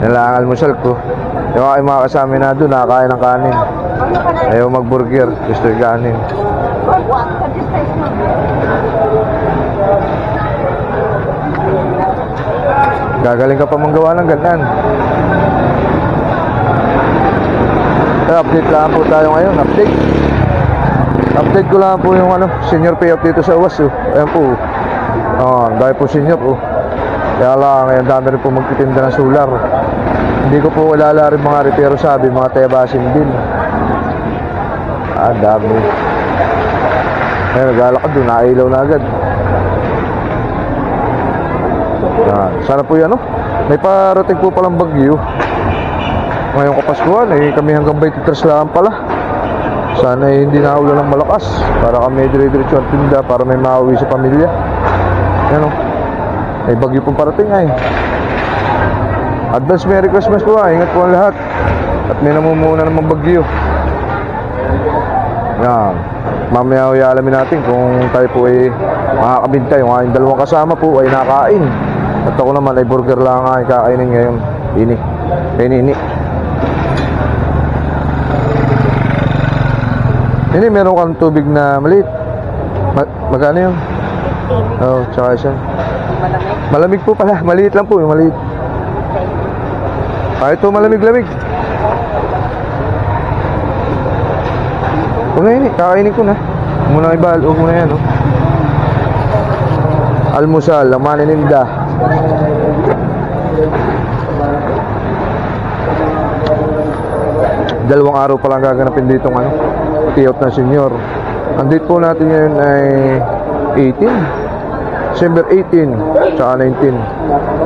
Yan lang ang almusal ko. Yung aking mga kasama na doon, nakakain ng kanin. Ayaw mag-burger, gusto yung kanin. Gagaling ka pa manggawa ng ganyan. Update lang po tayo ngayon, update ko lang po yung senior payout dito sa UAS. Ayan po. Dahil po senior kaya lang, ngayon dami rin po magtitinda ng solar. Hindi ko po kilala rin mga repero sabi, mga tebasin din. Dami. Ngayon naglalakad doon, nakailaw na agad. Sana po yan may parating po palang bagyo ngayong kapaskuhan. Kami hanggang 23 lang pala. Sana hindi na ulan ng malakas para kami dire-diretso ang tinda para may mauwi sa pamilya. Yan may bagyo pong parating Advance Merry Christmas po ingat po ang lahat. At may namumuna namang bagyo. Yan. Mamaya alamin natin kung tayo po ay makakabintay. Yung aking dalawang kasama po ay nakain. At ako naman ay burger lang ang kakainin ngayon. Ini. Ini meron kang tubig na maliit. Magkano yun? Tsaka siya. Malamig po pala. Maliit lang po yung maliit. Ito malamig-lamig. Huwag na yun kakainin ko na. Huwag mo na ibal. Huwag mo na yan almusal, laman ininda. Dalawang araw pa lang gaganapin dito payout na senior. Ang date po natin ngayon ay 18 December 18 tsaka 19.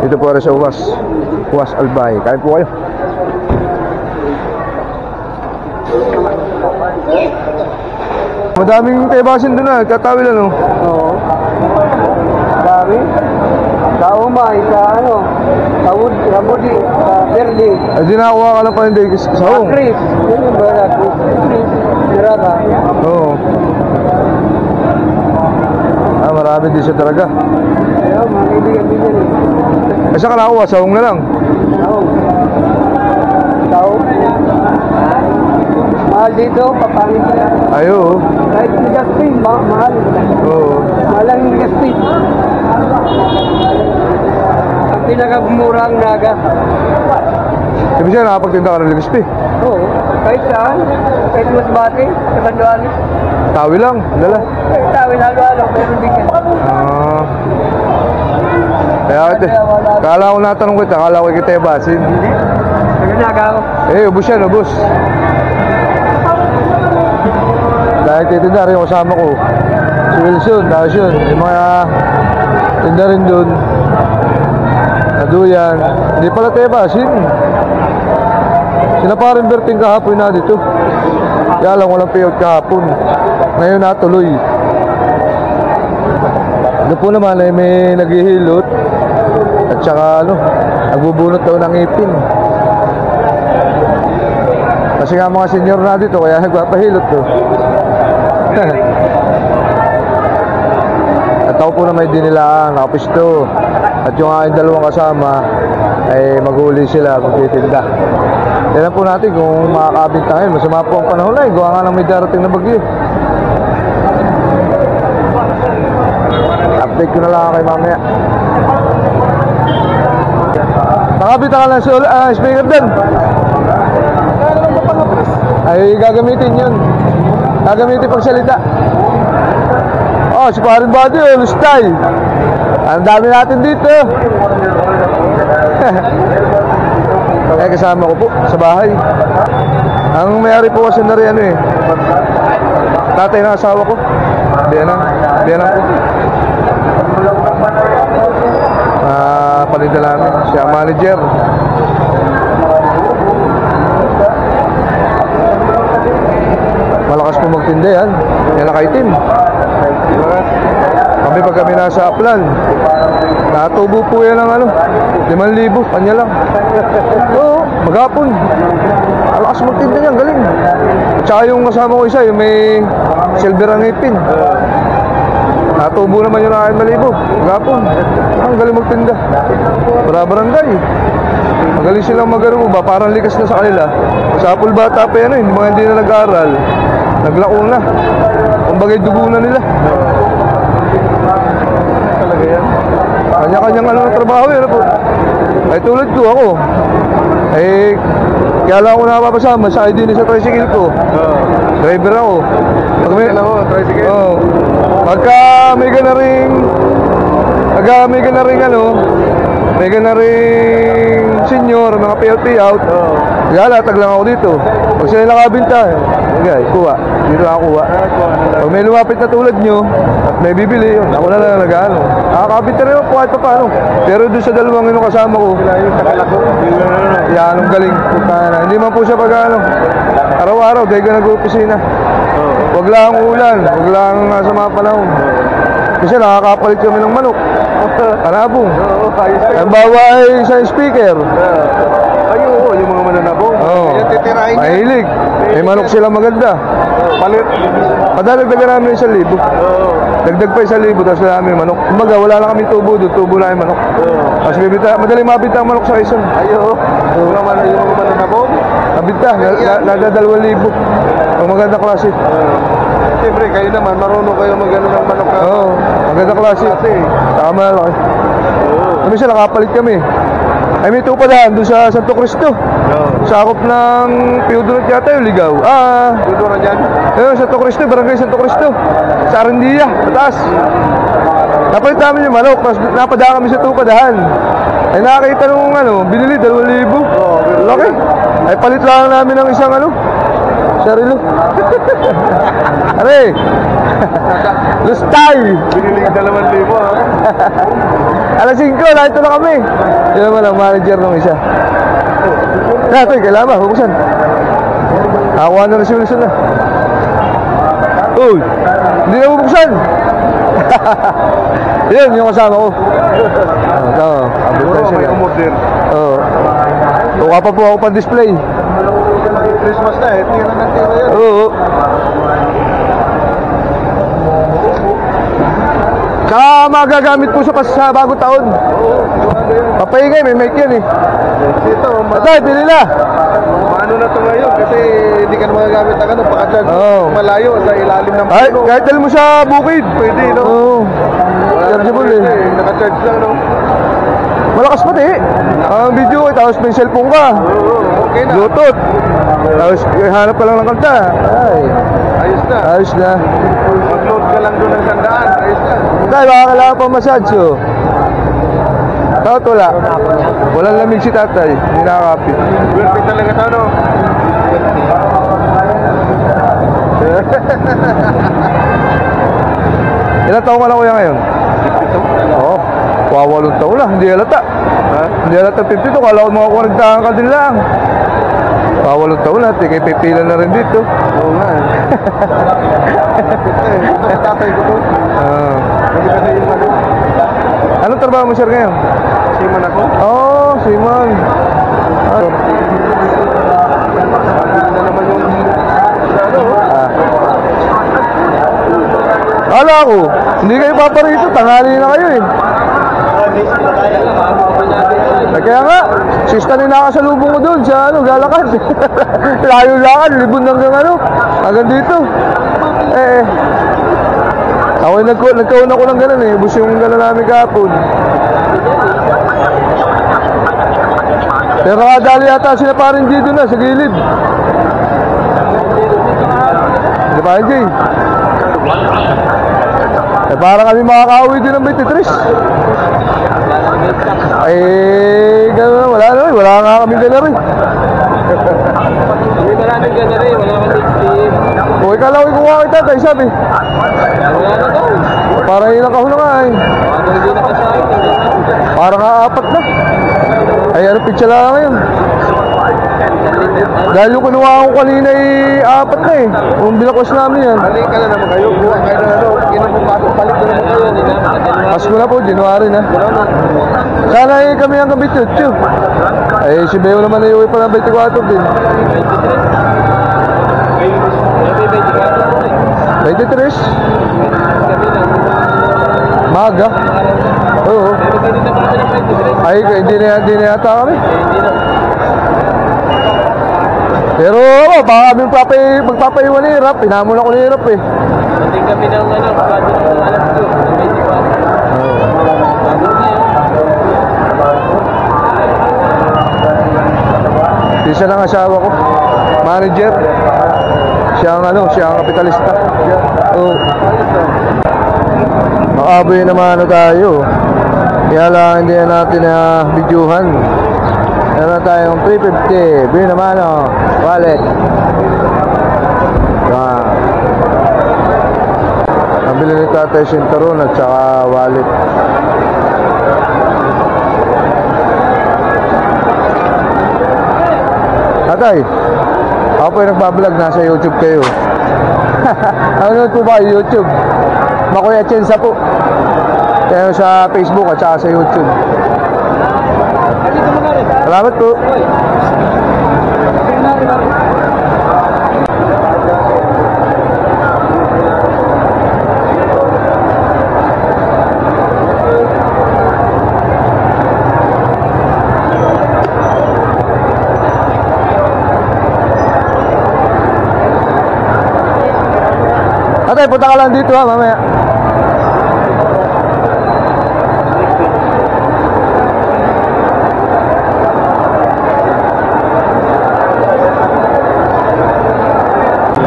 Dito po rin sa UAS Albay. Kain po kayo. Madaming tebasin doon katawil Oo. Dami. Sa Umay, sa sa Budi, sa Berli. Di nakakuha ka lang panindig sa hong. Chris. Yun ba na Chris? Diraka. Oo. Marami din siya talaga. Ayaw, mga kaibigan din yan. Saan ka nakakuha? Sa hong na lang? Sa hong. Mahal dito, papangin ka na. Ayo. Kahit ni Justin, mahal. Oo. Mahal ang ni Justin. Ang pinakamurang naga. Sabi siya, nakapagtinda ka ng Legaspi? Oo. Kahit saan. Kahit Masbate, sa Banduanes. Tawi lang, dala. Kahit tawin halo-halo, meron din yan. Kaya kala ko natanong kita, kala ko kita basin. Hindi. Naganaga ako. Ubus yan, ubus. Dahil titinda rin yung kasama ko. Si Wilson, tapos yun. Yung mga tinda rin dun. Naduyan. Hindi pala tebasin. Sinaparin Berting kahapon na dito. Kaya lang walang payout kahapon. Ngayon natuloy. Doon po naman ay may naghihilot. At saka nagbubunot daw ng ipin. Kasi nga mga senior na dito kaya nagpapahilot to. At ako po na may dinilaan, nakapisto. At yung aking dalawang kasama ay maghuli sila magtitinda. Tignan po natin kung makakabinta ngayon. Masama po ang panahon na gawa nga lang may darating na bagyo. Update ko na lang kay mamaya. Nakabinta ka lang sa speaker din. Ay gagamitin yun. Gagamitin pag salita. Si Parin Body, Lustay. Ang dami natin dito. Kasama ko po sa bahay. Ang mayari po kasi na rin tatay ng asawa ko. Biyanang po. Palinda namin. Siya manager. Malakas po magtinda yan. Yan nakaitim. Pag kami nasa Aplan, natubo po yan ng 5,000, kanya lang. Oo, maghapon. Alakas magtinda niyan, galing. At saka yung kasama ko isa, yung may silver ang ipin. Natubo naman yung aking malibo. Gapon. Ang galing magtinda. Para barangay. Magaling silang magano ba? Parang likas na sa kanila. Sa Apple Bata pa yan eh. Mga hindi na nag-aaral. Naglako na. Kumbagay dugo na nila. Talaga yan. Kanya-kanyang ano ng trabaho yan po. Ay tulad ko ako. Eh, kaya lang ako nakapapasama sa ID ni sa tricycle ko. Driver ako. Pag may, tricycle? Oo. Pagka may ganaring ano, may ganaring senior, mga payout, lalatag lang ako dito. Pag sila nakabinta, kuha. Dito ako kuha. Pag may lumapit na tulad nyo, at may bibili, yun, ako na lang nag-ano. Nakakabinta rin ako kahit pa paano. Pero doon sa dalawang yung kasama ko, yan, anong galing. Hindi man po siya pag ano, araw-araw, dahil ka nag-opisina. Huwag lang ulan, huwag lang sa mga panahon. Kasi nakakapalit kami ng manok. Kanabong. Ang bawa ay sa speaker. Ayun, yung mga mananabong. Yan titirahin niya. Mahilig. May manok sila maganda. Palit. Padalagdagan namin 1,000. Dagdag pa 1,000, tapos wala namin manok. Kumbaga, wala lang kami tubo doon. Tubo lang yung manok. Tapos madaling mabinta ang manok sa Quezon. Ayun. Yung mga mananabong. Mabinta, nada 2,000. Ang maganda klase. Siyempre, kayo naman, marunong kayo mag-ano ng manok ka. Oo, maganda klase. Tama lang. Kami siya, nakapalit kami. Ay, may tupadahan doon sa Santo Cristo. Sakop ng Piudonot yata yung Ligaw. Piudonot yan? Ayun, Santo Cristo, barangay Santo Cristo. Sa Arandia, mataas. Napalit namin yung manok, tapos napadaan kami sa tupadahan. Ay, nakakita nung ano, binili, 2,000. Laki. Ay, palit lang namin ng isang ano, sarilo. Are, lustay. Binili 2,000 ha. Alas 5, narito na kami. Yun naman ang manager ng isa. Ito, kailangan ba? Bubuksan. Nakakuha na resolution na. Uy, hindi na bubuksan. Yun, yung kasama ko. Ito, Puro may umorder. Oo. Tuka pa po ako pa-display. Christmas na eh, tira ng tira yan. Oo. Saka magagamit po sa bagong taon. Papahingay, may mic yan eh. Dito, Patay, pili na. Paano na ito ngayon? Kasi hindi ka na magagamit ng ano, pakacharge malayo sa ilalim ng Ay, puno. kahit dala mo sa bukid. Pwede, no? Oo. Chargeable eh. Nakacharge lang, no? Malakas pati. Ang video, tapos may cellphone ka. Okay na. Bluetooth. Tapos hanap ka lang ng kanta. Ay, Ayos na. ayos na. Mag-load ka lang doon ng 100. Ayos na. Tay, baka kailangan pa massage oh. Takot wala. Walang lamig si tatay. Hindi nakakapit. Perfect talaga ito, no? Ilan taong ka na kuya ngayon? 52. Oo. Wawalong taon na. Hindi halata. Hindi halata 52. Kala ko mga 40 ka din lang. Wawalong taon na. Kaya pipila na rin dito. Oo nga. Ito sa tatay ko to. Hindi kasi yung ano. Anong trabaho mo sir ngayon? Siman ako. Oo, Simon. Na naman yung ano. Kala ko, hindi kayo paparito. Tanghali na kayo eh. Kaya nga, sista ni nakasalubong ko doon sa ano, Galakad. Layo-lakad, libon hanggang ano, hanggang dito. Ako yung nagkauna ko ng gano'n eh. Bus yung gano'n namin kahapon. Pero nakadali yata sila parin dito na sa gilid. Hindi pa rin, Jay. Parang kami makakauwi din ng 23. Gano'n, wala na rin. Wala nga kami gano'n rin. Hindi na namin gano'n rin. Wala kang team. Okay ka lang ikuha kita, tayo sabi. Wala na daw. Parang ilang kahon na nga eh. Hindi na kasama. Parang apat na. Ay ano, pizza lang ngayon. Dahil yung kinuha ko kanina ay apat na eh. Kung binakwas namin yan. Balik ka na naman kayo. Buwan kayo na ano. Kinapapasok. Balik na naman kayo. Pasko na po, January na. Sana eh kami ang gabit yun. Ay si Beo naman ay uwi pa ng 24 din. 23? Maga? Oo. Ay, hindi na yata kami. Pero ako, baka kami magpapaiwan ni Rap. Pinamon ako ni Rap eh. Hindi kami ng pagkado ng alam ko. Isa ng asawa ko, manager. Siya ang kapitalista. Oo. Makaboy naman tayo. Kaya lang hindi natin na videohan. Meron tayong 350. Bili naman wallet. Nabili ni Tatay Sintaron at saka wallet. Tatay, ako po yung nagbablog, nasa YouTube kayo. Ano po ba YouTube? Makuya Chensa po. Kaya sa Facebook at saka sa YouTube. Salamat po. Atay, punta ka lang dito ha, mamaya.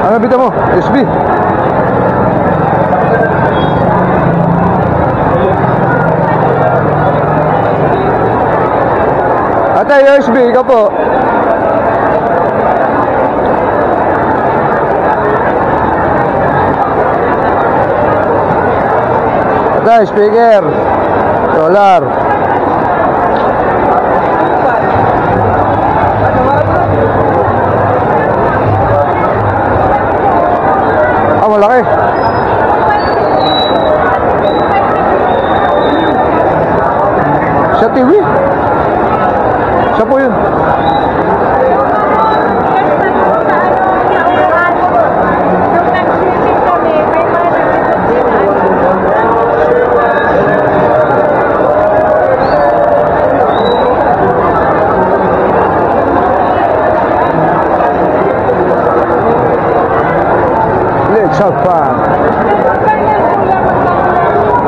Ano bita mo? SB? Atay, SB, ikaw po. Atay, speaker. Solar. Malaki. Sa TV? Siya po yun.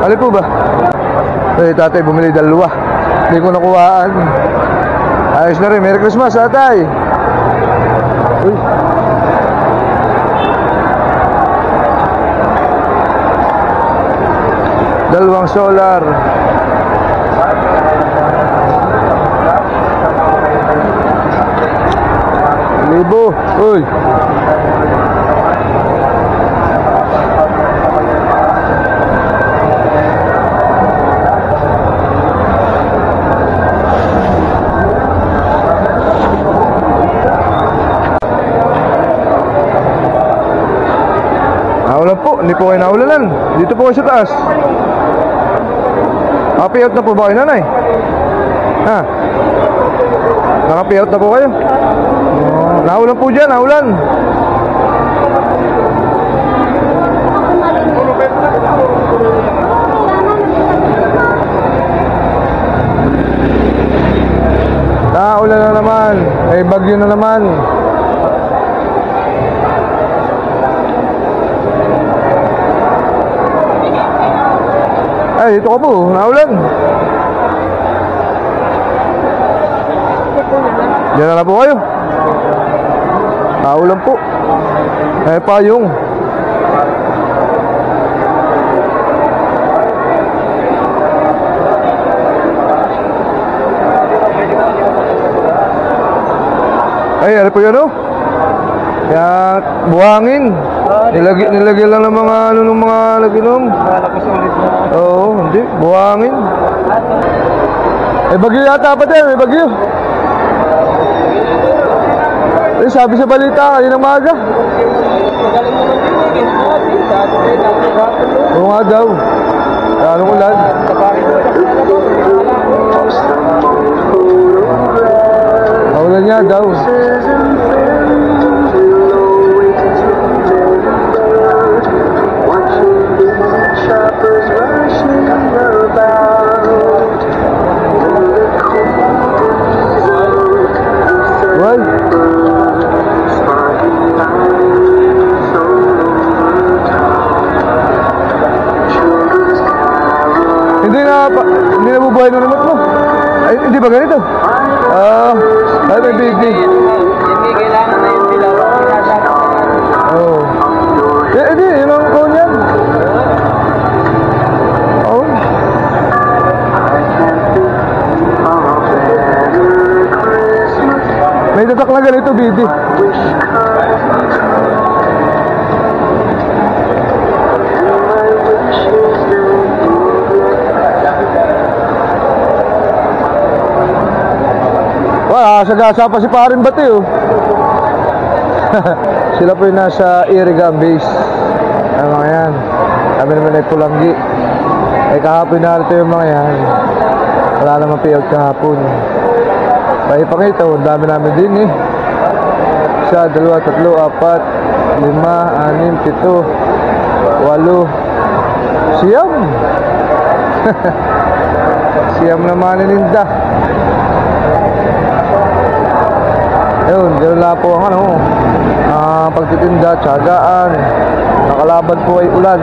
Alin po ba? Eh, tatay bumili dalawa. Hindi ko nakuhaan. Ayos na rin. Merry Christmas, tatay. Uy. Dalawang solar. Libo. Uy. Naulan po, hindi po kayo naulanan. Dito po kayo sa taas. Happy out na po ba kayo, nanay? Ha? Naka-happy out na po kayo? Naulan po dyan, naulan. Naulan na naman. May bagyo na naman. Ay, dito ka po, naulan. Diyan na po kayo. Naulan po. Eh, payong. Ay, ano po yun, oh? Kaya, buhangin. Nilagyan lang ng mga ng mga naginom. Oo, hindi, buhangin. Eh, bagyo yata pa din, may bagyo. Eh, sabi sa balita kanina maga. Oo nga daw. Anong ulan? Ulan niya daw. Ay, may BD. Hindi kailangan na yung dilaw. Oo. Di, yun ang cone yan. Oo. May tatak na ganito, BD. Sagasa pa si Parin Bati oh. Sila po yung nasa Irigan base. Ang mga yan. Kami naman ay Pulanggi. Kahapon na ito yung mga yan. Wala naman payout kahapon. Pakita oh, dami namin din eh. 1, 2, 3, 4, 5, 6, 7, 8 Siyam. Siyam naman nininda. Yun, gano'n lang po ang pagtitinda, tiyagaan. Nakalaban po ay ulan.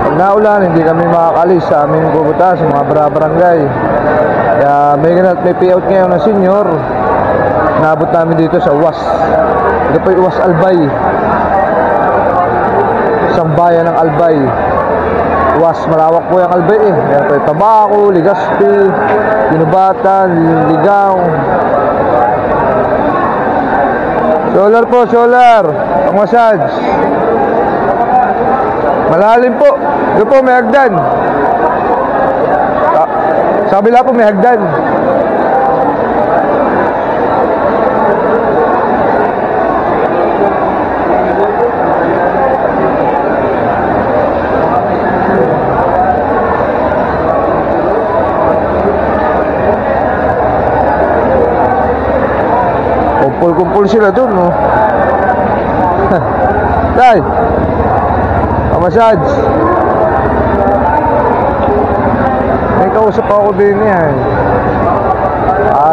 Pag naulan, hindi kami makakalis sa aming pupunta sa mga barangay. Kaya may payout ngayon na senior. Naabot namin dito sa UWAS. Ito po yung UWAS Albay. Isang bayan ng Albay. UWAS, malawak po yung Albay eh. Kaya po yung Tabaco, Legazpi, Ginubatan, Ligaw. Solar po, solar. Ang massage. Malalim po. Doon po may hagdan. Sa kabila po may hagdan. Kumpul-kumpul sila dun, no? Day! Pamassage! May kausap ako din yan.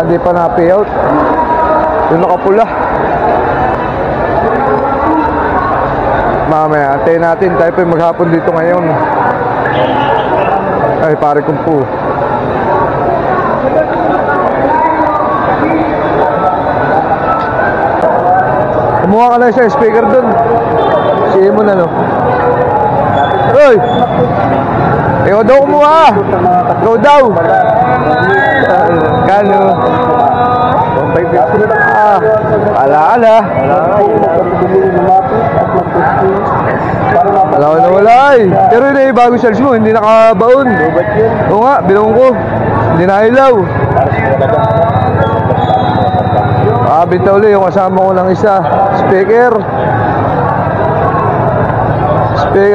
Hindi pa na-payout. Yung nakapula. Mamaya, antayin natin. Tayo pa maghapon dito ngayon. Ay, pare kumpu. Kumuha ka na siya, speaker dun. Siya mo na, no? Uy! Ikaw daw kumuha! Ikaw daw! Kano? Ala-ala! Wala ko na wala eh. Pero yun eh, bago sales mo, hindi nakabaon. Oo nga, bilong ko. Hindi nailaw. Binta ulit yung kasama ko ng isa. Speaker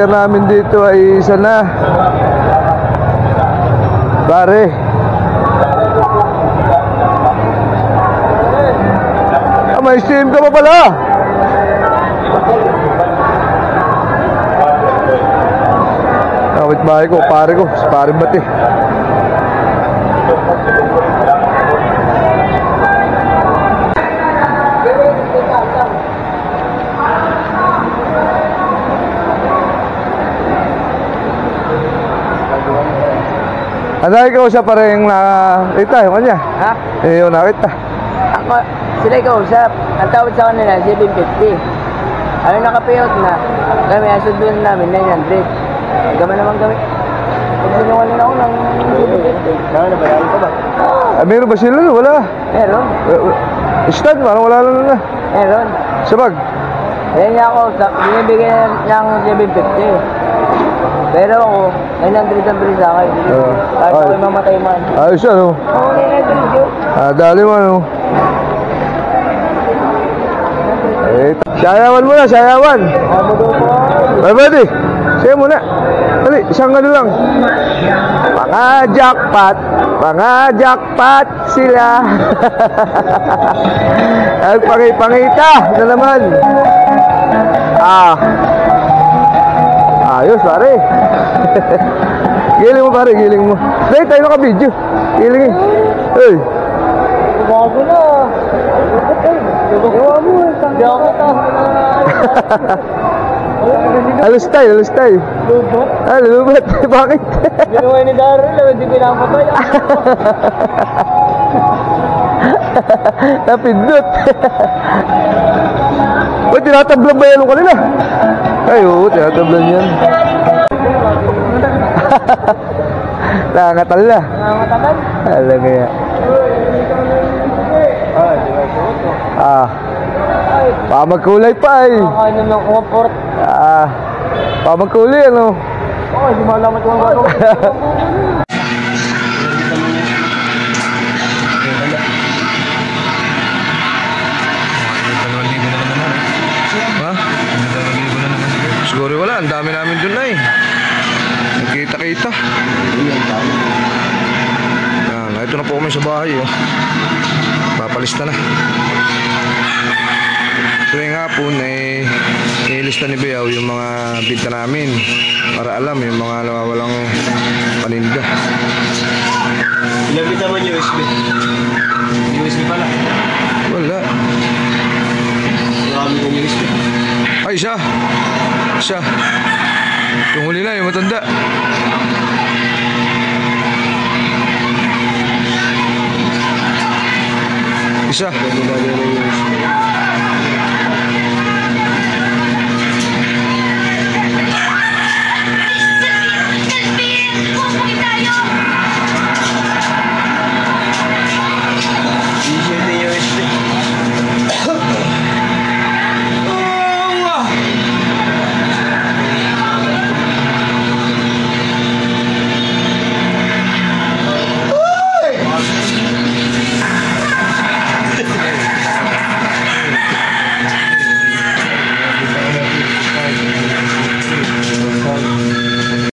namin dito ay isa na. Pare, may steam ka pa pala. Kapit bahay ko, pare ko, si Parin Bati. Anay ko sa pareng nakita yung kanya. Ha? Yung nakita. Ako, sila kausap. Ang tawad sa kanila, 750. Ano nakapayot na? Kami, ang sundun namin, 900. Gama naman kami. Pag sinungaling ako ng 750. Kaya nabayaran ko ba? Meron ba sila? Wala. Meron. Stand, parang wala na. Meron. Sabag. Kaya niya ako, binibigyan ng 750. Pero ako, 900 ang bilis sa akin. Kahit ako'y mamatay man. Ayos ano? Oo, 900 yun. Dali mo ano? Sayawan mo na, sayawan. Ay, buddy. Saya muna. Dali, isang ano lang. Mga jackpot sila. Ay, pangita na naman. Ayos, pare. Giling mo, pare, giling mo. Dahil tayo naka-video. Giling eh. Hey. Bago na. Gawa mo. Hindi ako ito. Halos tayo. Lubot? Lubot. Bakit? Ginawa ni Daryl, hindi pinapatay. Napindot. Uy, tinatablan ba yan kanina? Ay, oo, tinatablan yan. Nangangatal na. Nangangatal? Alam nga yan. Pamagkulay pa eh. Kakainin ng comfort. Pamagkulay ano. Oo, hindi mo alam ito ang gagawin. Ha? Siguro wala, ang dami namin dun na eh. Nagkita-kita. Yan, ito na po kami sa bahay oh. Papalista na. Tuwing hapon eh, nilista ni Beaw yung mga binta namin para alam yung mga nawawalang paninda. Ilapit naman USB. USB pala. Wala. Marami ng USB. Ay, siya. Yung huli na, yung matanda. Isa. Marami ng USB.